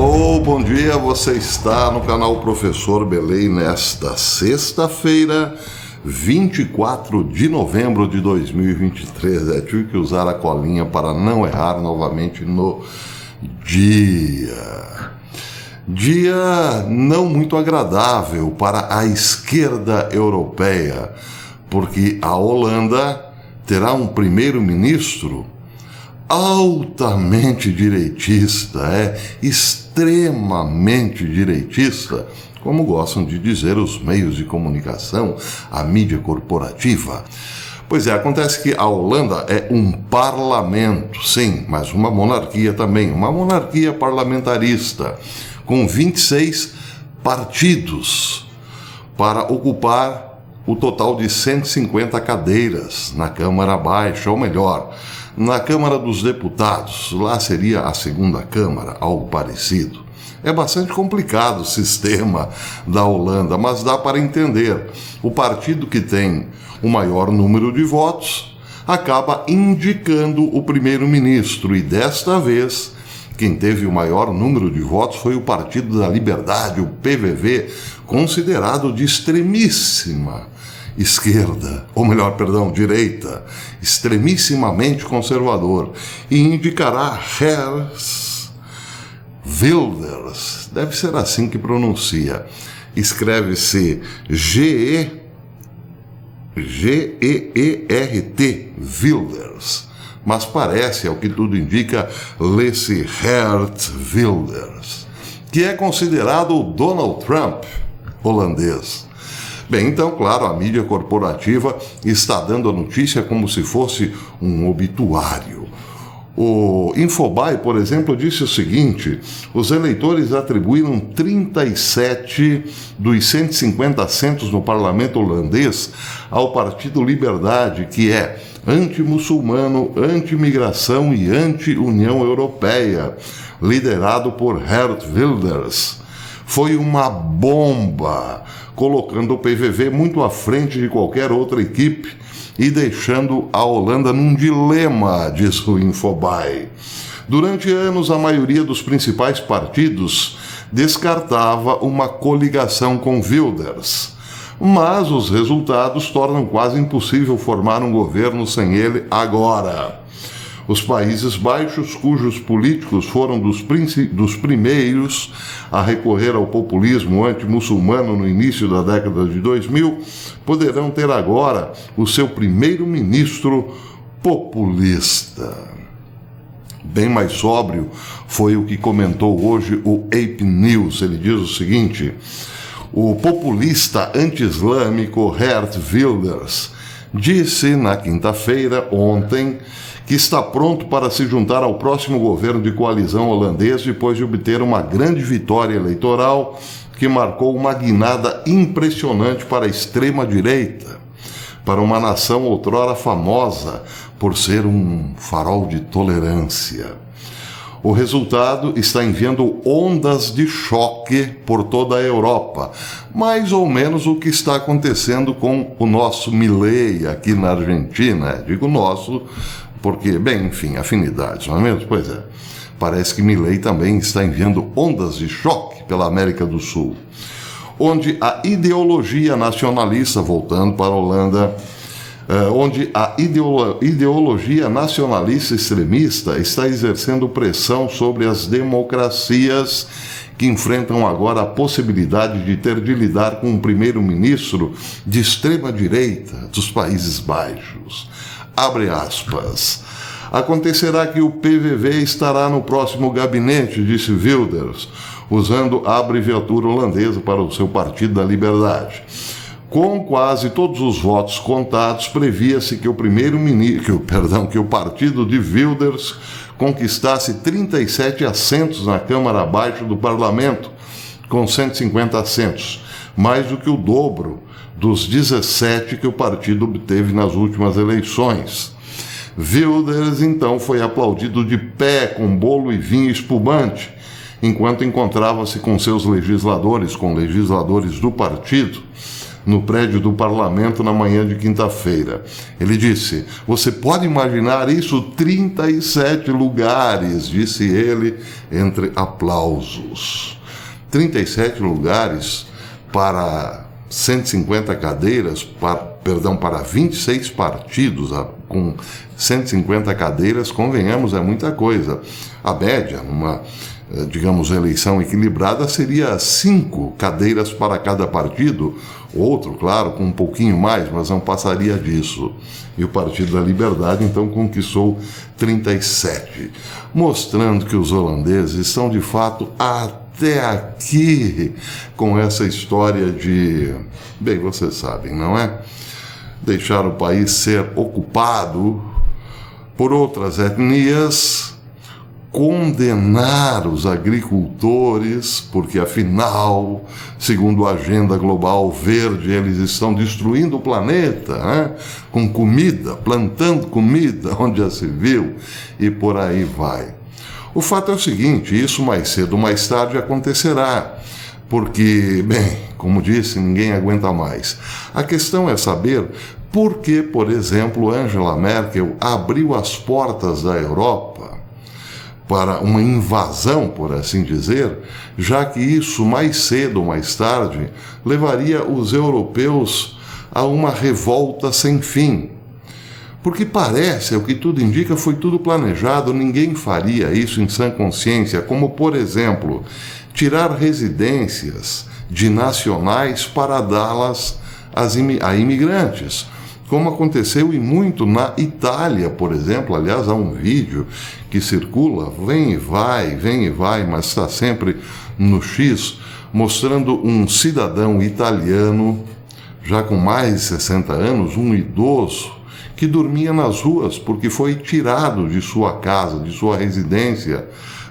Alô, bom dia, você está no canal Professor Belém nesta sexta-feira, 24 de novembro de 2023. Tive que usar a colinha para não errar novamente no dia. Dia não muito agradável para a esquerda europeia, porque a Holanda terá um primeiro-ministro altamente direitista, extremamente direitista, como gostam de dizer os meios de comunicação, a mídia corporativa. Pois é, acontece que a Holanda é um parlamento, sim, mas uma monarquia também, uma monarquia parlamentarista, com 26 partidos, para ocupar o total de 150 cadeiras na Câmara Baixa, ou melhor, na Câmara dos Deputados. Lá seria a segunda Câmara, algo parecido. É bastante complicado o sistema da Holanda, mas dá para entender. O partido que tem o maior número de votos acaba indicando o primeiro-ministro, e desta vez quem teve o maior número de votos foi o Partido da Liberdade, o PVV, considerado de extremíssima esquerda, ou melhor, perdão, direita, extremissimamente conservador, e indicará Geert Wilders, deve ser assim que pronuncia, escreve-se G-E-E-R-T, Wilders, mas parece, ao que tudo indica, lê-se Geert Wilders, que é considerado o Donald Trump holandês. Bem, então, claro, a mídia corporativa está dando a notícia como se fosse um obituário. O Infobae, por exemplo, disse o seguinte: os eleitores atribuíram 37 dos 150 assentos no parlamento holandês ao Partido Liberdade, que é anti-muçulmano, anti-migração e anti-União Europeia, liderado por Geert Wilders. Foi uma bomba, colocando o PVV muito à frente de qualquer outra equipe e deixando a Holanda num dilema, diz o Infobae. Durante anos, a maioria dos principais partidos descartava uma coligação com Wilders, mas os resultados tornam quase impossível formar um governo sem ele agora. Os Países Baixos, cujos políticos foram dos primeiros a recorrer ao populismo anti-muçulmano no início da década de 2000, poderão ter agora o seu primeiro-ministro populista. Bem mais sóbrio foi o que comentou hoje o AP News. Ele diz o seguinte: o populista anti-islâmico Geert Wilders disse na quinta-feira, ontem, que está pronto para se juntar ao próximo governo de coalizão holandês depois de obter uma grande vitória eleitoral que marcou uma guinada impressionante para a extrema-direita, para uma nação outrora famosa por ser um farol de tolerância. O resultado está enviando ondas de choque por toda a Europa, mais ou menos o que está acontecendo com o nosso Milei aqui na Argentina. Digo nosso porque, bem, enfim, afinidades, não é mesmo? Pois é, parece que Milei também está enviando ondas de choque pela América do Sul, onde a ideologia nacionalista, voltando para a Holanda, onde a ideologia nacionalista extremista está exercendo pressão sobre as democracias que enfrentam agora a possibilidade de ter de lidar com um primeiro-ministro de extrema-direita dos Países Baixos. Abre aspas. Acontecerá que o PVV estará no próximo gabinete, disse Wilders, usando a abreviatura holandesa para o seu Partido da Liberdade. Com quase todos os votos contados, previa-se que que o partido de Wilders conquistasse 37 assentos na Câmara Baixa do Parlamento, com 150 assentos, mais do que o dobro dos 17 que o partido obteve nas últimas eleições. Wilders, então, foi aplaudido de pé com bolo e vinho espumante, enquanto encontrava-se com legisladores do partido, no prédio do parlamento na manhã de quinta-feira. Ele disse: "Você pode imaginar isso? 37 lugares", disse ele entre aplausos. 37 lugares para 150 cadeiras, para 26 partidos, com 150 cadeiras, convenhamos, é muita coisa. A média, numa, digamos, eleição equilibrada, seria 5 cadeiras para cada partido, outro, claro, com um pouquinho mais, mas não passaria disso. E o Partido da Liberdade, então, conquistou 37, mostrando que os holandeses estão, de fato, até aqui com essa história de, bem, vocês sabem, não é? Deixar o país ser ocupado por outras etnias, condenar os agricultores, porque afinal, segundo a Agenda Global Verde, eles estão destruindo o planeta, né? Com comida, plantando comida onde já se viu, e por aí vai. O fato é o seguinte: isso mais cedo ou mais tarde acontecerá, porque, bem, como disse, ninguém aguenta mais. A questão é saber por que, por exemplo, Angela Merkel abriu as portas da Europa para uma invasão, por assim dizer, já que isso mais cedo ou mais tarde levaria os europeus a uma revolta sem fim. Porque parece, o que tudo indica, foi tudo planejado, ninguém faria isso em sã consciência, como, por exemplo, tirar residências de nacionais para dá-las a imigrantes, como aconteceu e muito na Itália, por exemplo. Aliás, há um vídeo que circula, vem e vai, mas está sempre no X, mostrando um cidadão italiano, já com mais de 60 anos, um idoso, que dormia nas ruas porque foi tirado de sua casa, de sua residência,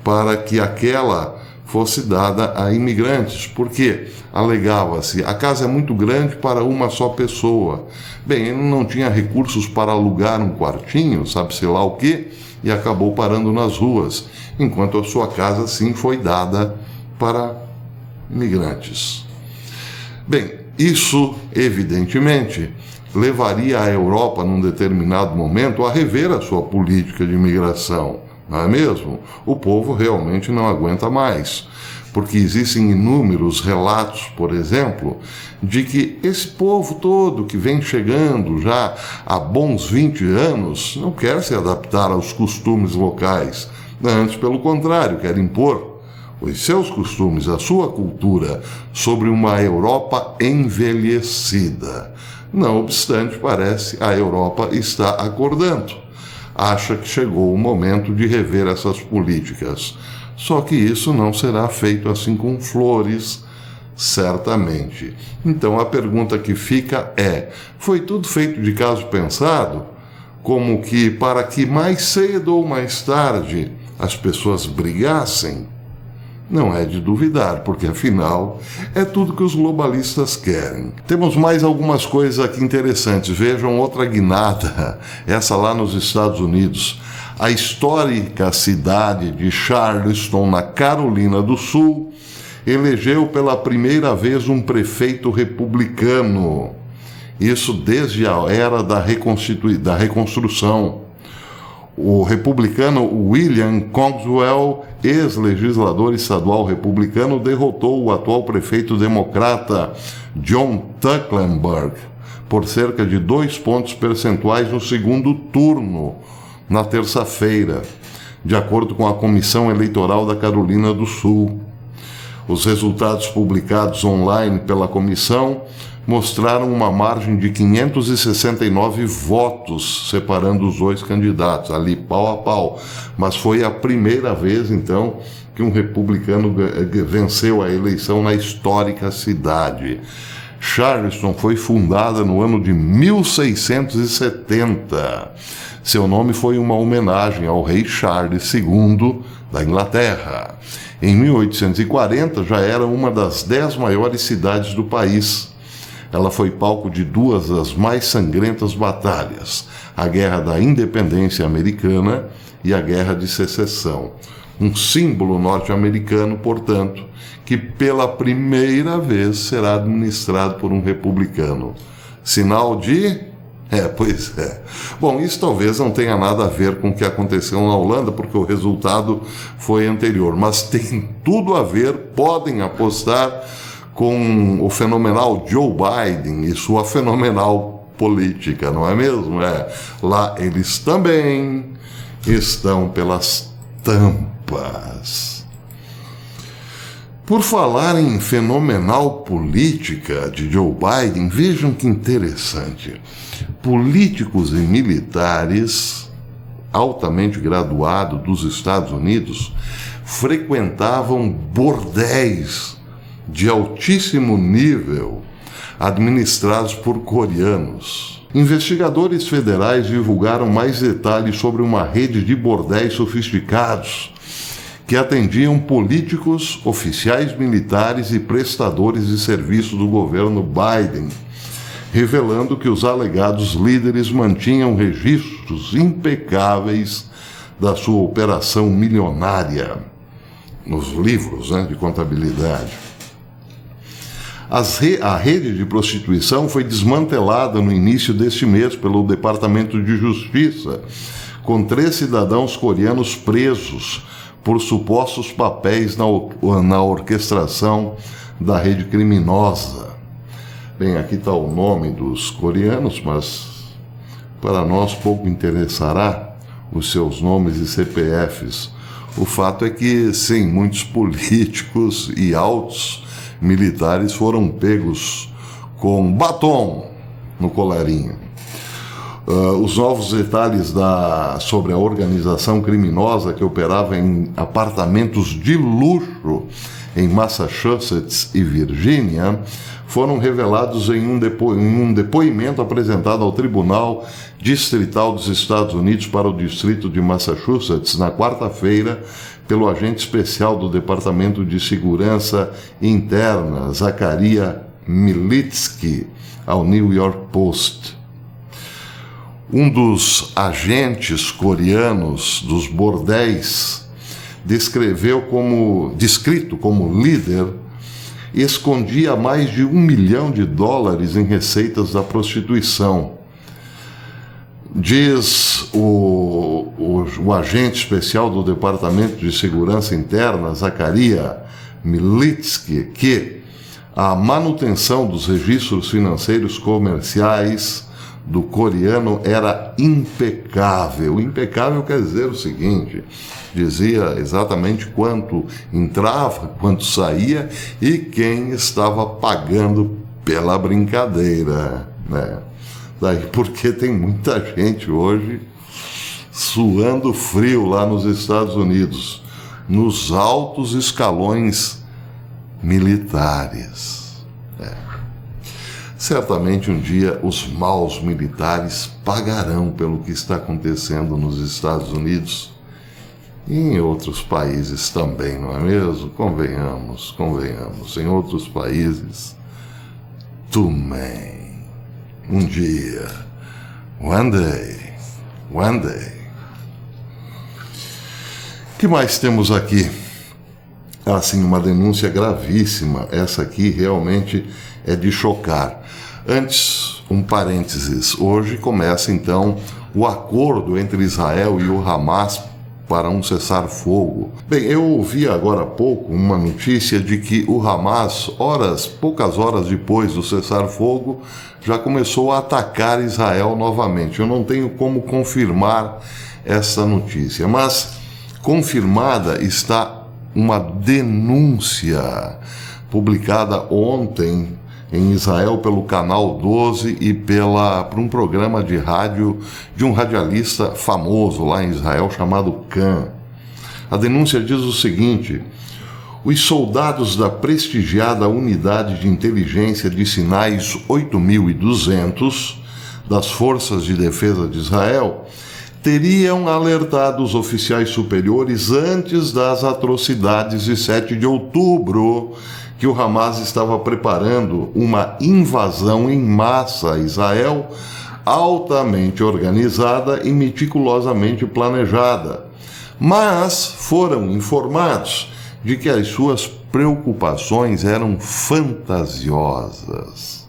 para que aquela fosse dada a imigrantes, porque alegava-se, a casa é muito grande para uma só pessoa. Bem, ele não tinha recursos para alugar um quartinho, sabe-se lá o quê, e acabou parando nas ruas, enquanto a sua casa, sim, foi dada para imigrantes. Bem, isso, evidentemente, levaria a Europa, num determinado momento, a rever a sua política de imigração, não é mesmo? O povo realmente não aguenta mais, porque existem inúmeros relatos, por exemplo, de que esse povo todo que vem chegando já há bons 20 anos não quer se adaptar aos costumes locais, antes, pelo contrário, quer impor os seus costumes, a sua cultura, sobre uma Europa envelhecida. Não obstante, parece a Europa está acordando. Acha que chegou o momento de rever essas políticas. Só que isso não será feito assim com flores, certamente. Então a pergunta que fica é: foi tudo feito de caso pensado? Como que para que mais cedo ou mais tarde as pessoas brigassem? Não é de duvidar, porque afinal é tudo que os globalistas querem. Temos mais algumas coisas aqui interessantes. Vejam outra guinada, essa lá nos Estados Unidos. A histórica cidade de Charleston, na Carolina do Sul, elegeu pela primeira vez um prefeito republicano. Isso desde a era da reconstrução. O republicano William Cogswell, ex-legislador estadual republicano, derrotou o atual prefeito democrata John Tucklenburg por cerca de 2 pontos percentuais no segundo turno, na terça-feira, de acordo com a Comissão Eleitoral da Carolina do Sul. Os resultados publicados online pela comissão mostraram uma margem de 569 votos, separando os dois candidatos, ali pau a pau. Mas foi a primeira vez, então, que um republicano venceu a eleição na histórica cidade. Charleston foi fundada no ano de 1670. Seu nome foi uma homenagem ao rei Charles II da Inglaterra. Em 1840, já era uma das 10 maiores cidades do país. Ela foi palco de 2 das mais sangrentas batalhas, a Guerra da Independência Americana e a Guerra de Secessão. um símbolo norte-americano, portanto, que pela primeira vez será administrado por um republicano. Sinal de... pois é. Bom, isso talvez não tenha nada a ver com o que aconteceu na Holanda, porque o resultado foi anterior, mas tem tudo a ver, podem apostar, com o fenomenal Joe Biden e sua fenomenal política, não é mesmo? Lá eles também estão pelas tampas. Por falar em fenomenal política de Joe Biden, vejam que interessante. Políticos e militares altamente graduados dos Estados Unidos frequentavam bordéis de altíssimo nível administrados por coreanos. Investigadores federais divulgaram mais detalhes sobre uma rede de bordéis sofisticados que atendiam políticos, oficiais militares e prestadores de serviço do governo Biden, revelando que os alegados líderes mantinham registros impecáveis da sua operação milionária nos livros de contabilidade. A rede de prostituição foi desmantelada no início deste mês pelo Departamento de Justiça, com 3 cidadãos coreanos presos por supostos papéis na orquestração da rede criminosa. Bem, aqui está o nome dos coreanos, mas para nós pouco interessará os seus nomes e CPFs. O fato é que, sim, muitos políticos e altos militares foram pegos com batom no colarinho. Os novos detalhes sobre a organização criminosa que operava em apartamentos de luxo em Massachusetts e Virgínia foram revelados em um depoimento apresentado ao Tribunal Distrital dos Estados Unidos para o Distrito de Massachusetts na quarta-feira pelo agente especial do Departamento de Segurança Interna, Zachariah Militsky, ao New York Post. Um dos agentes coreanos dos bordéis, descrito como líder, escondia mais de $1 milhão em receitas da prostituição. Diz o agente especial do Departamento de Segurança Interna, Zachariah Militsky, que a manutenção dos registros financeiros comerciais do coreano era impecável. Impecável quer dizer o seguinte: dizia exatamente quanto entrava, quanto saía e quem estava pagando pela brincadeira, Daí porque tem muita gente hoje suando frio lá nos Estados Unidos, nos altos escalões militares. Certamente um dia os maus militares pagarão pelo que está acontecendo nos Estados Unidos e em outros países também, não é mesmo? Convenhamos, em outros países também. Um dia, one day. O que mais temos aqui? Assim, uma denúncia gravíssima. Essa aqui realmente é de chocar. Antes, um parênteses. Hoje começa, então, o acordo entre Israel e o Hamas para um cessar-fogo. Bem, eu ouvi agora há pouco uma notícia de que o Hamas, poucas horas depois do cessar-fogo, já começou a atacar Israel novamente. Eu não tenho como confirmar essa notícia, mas confirmada está uma denúncia publicada ontem em Israel pelo Canal 12 e por um programa de rádio de um radialista famoso lá em Israel chamado Khan. A denúncia diz o seguinte: os soldados da prestigiada Unidade de Inteligência de Sinais 8200 das Forças de Defesa de Israel teriam alertado os oficiais superiores antes das atrocidades de 7 de outubro que o Hamas estava preparando uma invasão em massa a Israel altamente organizada e meticulosamente planejada, mas foram informados de que as suas preocupações eram fantasiosas.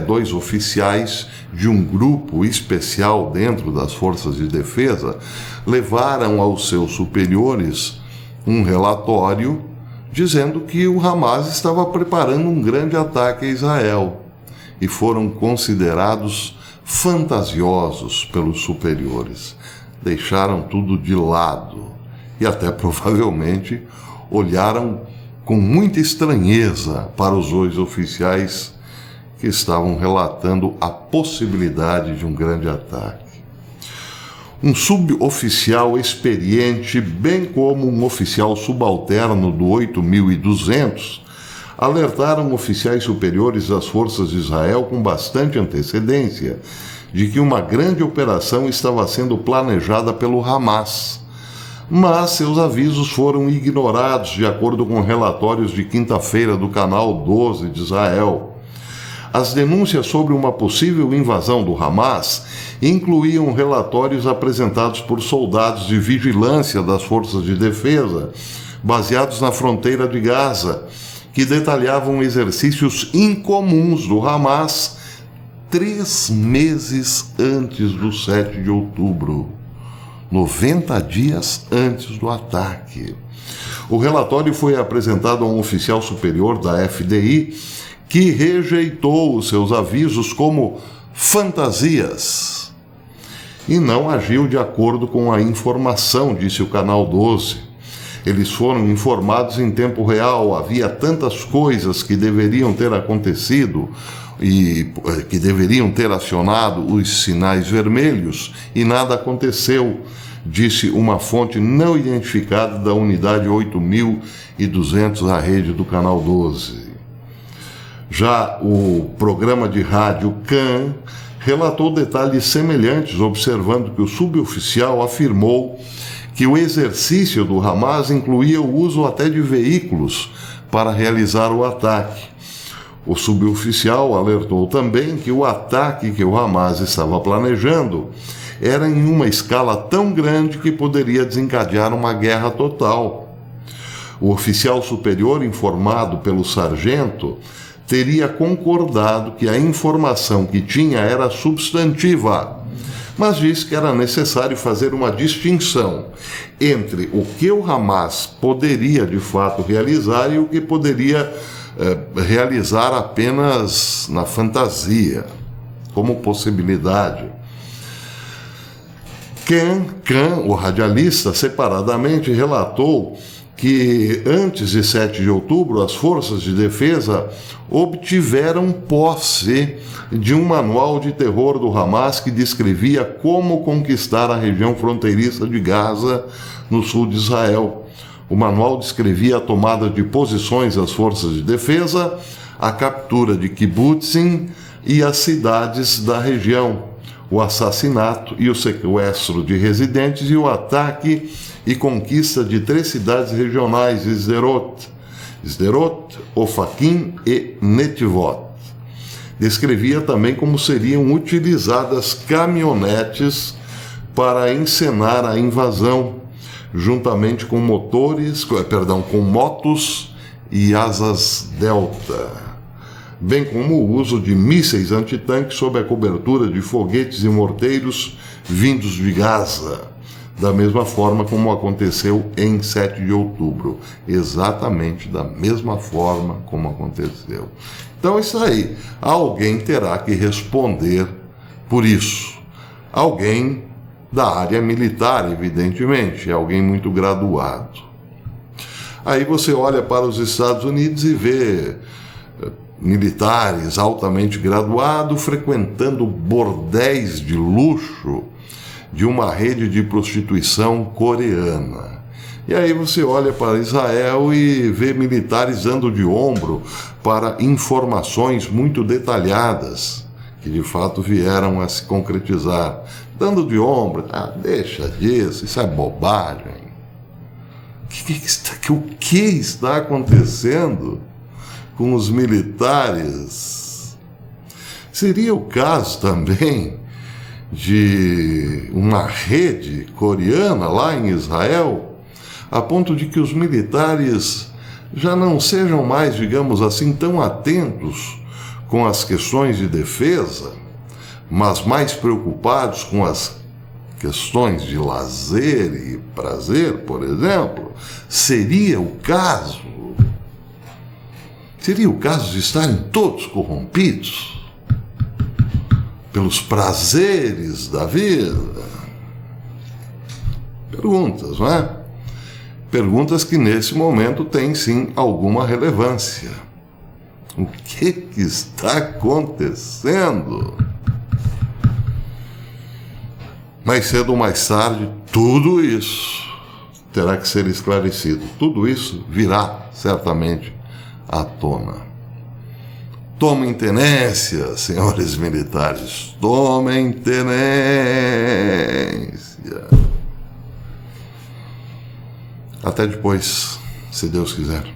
Dois oficiais de um grupo especial dentro das forças de defesa levaram aos seus superiores um relatório dizendo que o Hamas estava preparando um grande ataque a Israel e foram considerados fantasiosos pelos superiores. Deixaram tudo de lado e até provavelmente olharam com muita estranheza para os dois oficiais que estavam relatando a possibilidade de um grande ataque. Um suboficial experiente, bem como um oficial subalterno do 8.200, alertaram oficiais superiores das forças de Israel com bastante antecedência de que uma grande operação estava sendo planejada pelo Hamas, mas seus avisos foram ignorados de acordo com relatórios de quinta-feira do Canal 12 de Israel. As denúncias sobre uma possível invasão do Hamas incluíam relatórios apresentados por soldados de vigilância das forças de defesa, baseados na fronteira de Gaza, que detalhavam exercícios incomuns do Hamas 3 meses antes do 7 de outubro, 90 dias antes do ataque. O relatório foi apresentado a um oficial superior da FDI, que rejeitou os seus avisos como fantasias e não agiu de acordo com a informação, disse o Canal 12. Eles foram informados em tempo real, havia tantas coisas que deveriam ter acontecido e que deveriam ter acionado os sinais vermelhos e nada aconteceu, disse uma fonte não identificada da unidade 8.200 da rede do Canal 12. Já o programa de rádio Kan relatou detalhes semelhantes, observando que o suboficial afirmou que o exercício do Hamas incluía o uso até de veículos para realizar o ataque. O suboficial alertou também que o ataque que o Hamas estava planejando era em uma escala tão grande que poderia desencadear uma guerra total. O oficial superior, informado pelo sargento, teria concordado que a informação que tinha era substantiva, mas disse que era necessário fazer uma distinção entre o que o Hamas poderia de fato realizar e o que poderia realizar apenas na fantasia, como possibilidade. Kan, o radialista, separadamente relatou que antes de 7 de outubro, as forças de defesa obtiveram posse de um manual de terror do Hamas que descrevia como conquistar a região fronteiriça de Gaza, no sul de Israel. O manual descrevia a tomada de posições das forças de defesa, a captura de kibbutzim e as cidades da região, o assassinato e o sequestro de residentes e o ataque e conquista de 3 cidades regionais, Sderot, Ofakim e Netivot. Descrevia também como seriam utilizadas caminhonetes para encenar a invasão, juntamente com motos e asas delta, bem como o uso de mísseis antitanque sob a cobertura de foguetes e morteiros vindos de Gaza, da mesma forma como aconteceu em 7 de outubro. Exatamente da mesma forma como aconteceu. Então, isso aí. Alguém terá que responder por isso. Alguém da área militar, evidentemente. Alguém muito graduado. Aí você olha para os Estados Unidos e vê militares altamente graduados frequentando bordéis de luxo de uma rede de prostituição coreana. E aí você olha para Israel e vê militares dando de ombro para informações muito detalhadas, que de fato vieram a se concretizar. Dando de ombro, deixa disso, isso é bobagem. O que está acontecendo com os militares? Seria o caso também de uma rede coreana lá em Israel, a ponto de que os militares já não sejam mais, digamos assim, tão atentos com as questões de defesa, mas mais preocupados com as questões de lazer e prazer, por exemplo? Seria o caso de estarem todos corrompidos pelos prazeres da vida? Perguntas, não é? Perguntas que nesse momento têm sim alguma relevância. O que está acontecendo? Mais cedo ou mais tarde, tudo isso terá que ser esclarecido. Tudo isso virá certamente à tona. Tomem tenência, senhores militares, tomem tenência. Até depois, se Deus quiser.